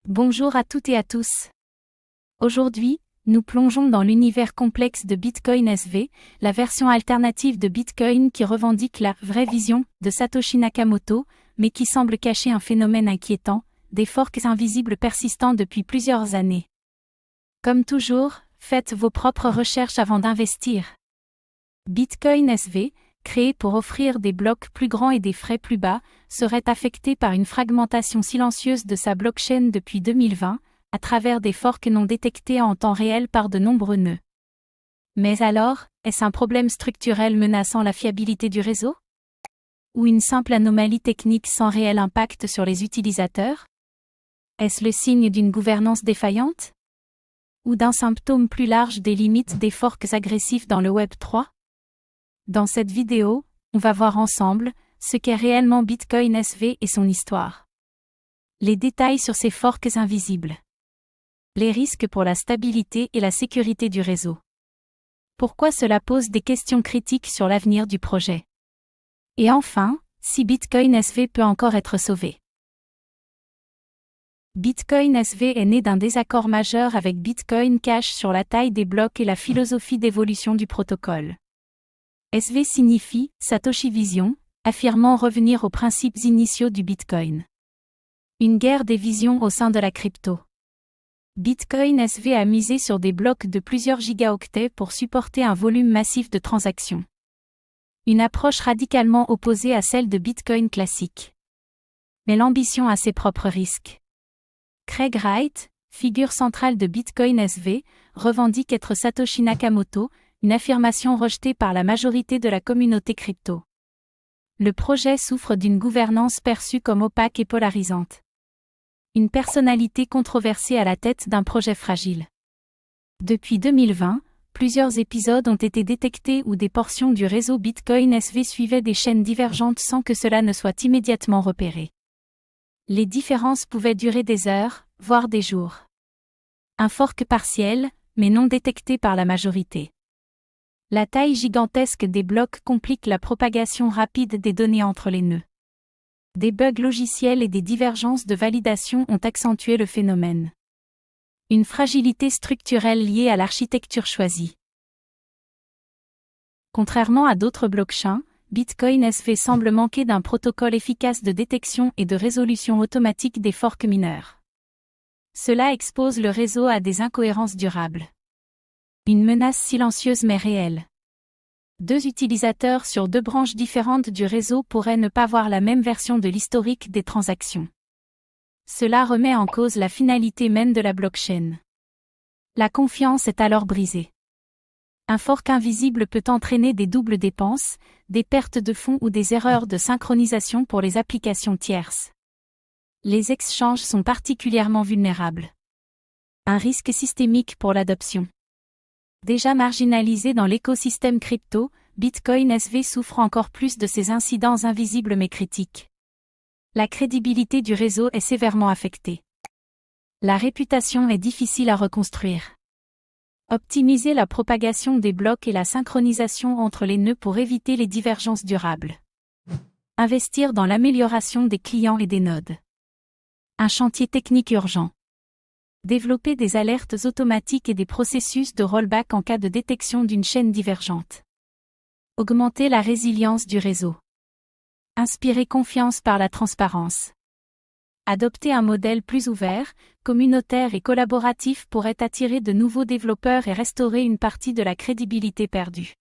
Bonjour à toutes et à tous. Aujourd'hui, nous plongeons dans l'univers complexe de Bitcoin SV, la version alternative de Bitcoin qui revendique la « vraie vision » de Satoshi Nakamoto, mais qui semble cacher un phénomène inquiétant, des forks invisibles persistants depuis plusieurs années. Comme toujours, faites vos propres recherches avant d'investir. Bitcoin SV, créé pour offrir des blocs plus grands et des frais plus bas, serait affecté par une fragmentation silencieuse de sa blockchain depuis 2020, à travers des forks non détectés en temps réel par de nombreux nœuds. Mais alors, est-ce un problème structurel menaçant la fiabilité du réseau? Ou une simple anomalie technique sans réel impact sur les utilisateurs? Est-ce le signe d'une gouvernance défaillante? Ou d'un symptôme plus large des limites des forks agressifs dans le Web 3? Dans cette vidéo, on va voir ensemble ce qu'est réellement Bitcoin SV et son histoire. Les détails sur ces forks invisibles. Les risques pour la stabilité et la sécurité du réseau. Pourquoi cela pose des questions critiques sur l'avenir du projet. Et enfin, si Bitcoin SV peut encore être sauvé. Bitcoin SV est né d'un désaccord majeur avec Bitcoin Cash sur la taille des blocs et la philosophie d'évolution du protocole. SV signifie « Satoshi Vision », affirmant revenir aux principes initiaux du Bitcoin. Une guerre des visions au sein de la crypto. Bitcoin SV a misé sur des blocs de plusieurs gigaoctets pour supporter un volume massif de transactions. Une approche radicalement opposée à celle de Bitcoin classique. Mais l'ambition a ses propres risques. Craig Wright, figure centrale de Bitcoin SV, revendique être Satoshi Nakamoto, une affirmation rejetée par la majorité de la communauté crypto. Le projet souffre d'une gouvernance perçue comme opaque et polarisante. Une personnalité controversée à la tête d'un projet fragile. Depuis 2020, plusieurs épisodes ont été détectés où des portions du réseau Bitcoin SV suivaient des chaînes divergentes sans que cela ne soit immédiatement repéré. Les différences pouvaient durer des heures, voire des jours. Un fork partiel, mais non détecté par la majorité. La taille gigantesque des blocs complique la propagation rapide des données entre les nœuds. Des bugs logiciels et des divergences de validation ont accentué le phénomène. Une fragilité structurelle liée à l'architecture choisie. Contrairement à d'autres blockchains, Bitcoin SV semble manquer d'un protocole efficace de détection et de résolution automatique des forks mineurs. Cela expose le réseau à des incohérences durables. Une menace silencieuse mais réelle. 2 utilisateurs sur 2 branches différentes du réseau pourraient ne pas voir la même version de l'historique des transactions. Cela remet en cause la finalité même de la blockchain. La confiance est alors brisée. Un fork invisible peut entraîner des doubles dépenses, des pertes de fonds ou des erreurs de synchronisation pour les applications tierces. Les exchanges sont particulièrement vulnérables. Un risque systémique pour l'adoption. Déjà marginalisé dans l'écosystème crypto, Bitcoin SV souffre encore plus de ces incidents invisibles mais critiques. La crédibilité du réseau est sévèrement affectée. La réputation est difficile à reconstruire. Optimiser la propagation des blocs et la synchronisation entre les nœuds pour éviter les divergences durables. Investir dans l'amélioration des clients et des nodes. Un chantier technique urgent. Développer des alertes automatiques et des processus de rollback en cas de détection d'une chaîne divergente. Augmenter la résilience du réseau. Inspirer confiance par la transparence. Adopter un modèle plus ouvert, communautaire et collaboratif pourrait attirer de nouveaux développeurs et restaurer une partie de la crédibilité perdue.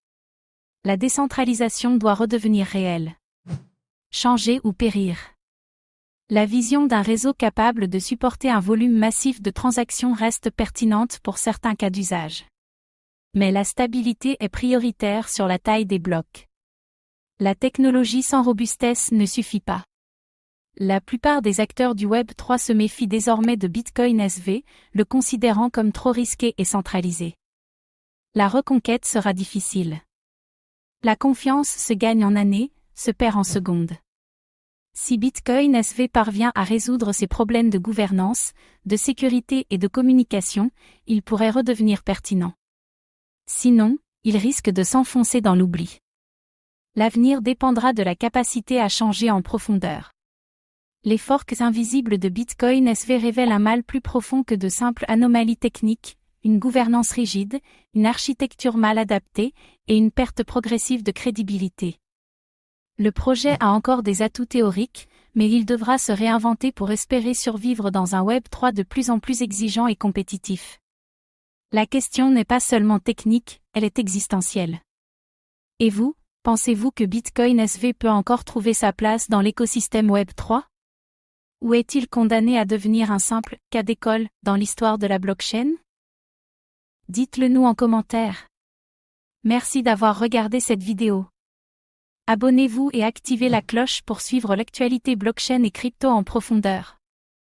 La décentralisation doit redevenir réelle. Changer ou périr. La vision d'un réseau capable de supporter un volume massif de transactions reste pertinente pour certains cas d'usage. Mais la stabilité est prioritaire sur la taille des blocs. La technologie sans robustesse ne suffit pas. La plupart des acteurs du Web 3 se méfient désormais de Bitcoin SV, le considérant comme trop risqué et centralisé. La reconquête sera difficile. La confiance se gagne en années, se perd en secondes. Si Bitcoin SV parvient à résoudre ces problèmes de gouvernance, de sécurité et de communication, il pourrait redevenir pertinent. Sinon, il risque de s'enfoncer dans l'oubli. L'avenir dépendra de la capacité à changer en profondeur. Les forks invisibles de Bitcoin SV révèlent un mal plus profond que de simples anomalies techniques, une gouvernance rigide, une architecture mal adaptée, et une perte progressive de crédibilité. Le projet a encore des atouts théoriques, mais il devra se réinventer pour espérer survivre dans un Web 3 de plus en plus exigeant et compétitif. La question n'est pas seulement technique, elle est existentielle. Et vous, pensez-vous que Bitcoin SV peut encore trouver sa place dans l'écosystème Web 3? Ou est-il condamné à devenir un simple cas d'école dans l'histoire de la blockchain? Dites-le nous en commentaire. Merci d'avoir regardé cette vidéo. Abonnez-vous et activez la cloche pour suivre l'actualité blockchain et crypto en profondeur.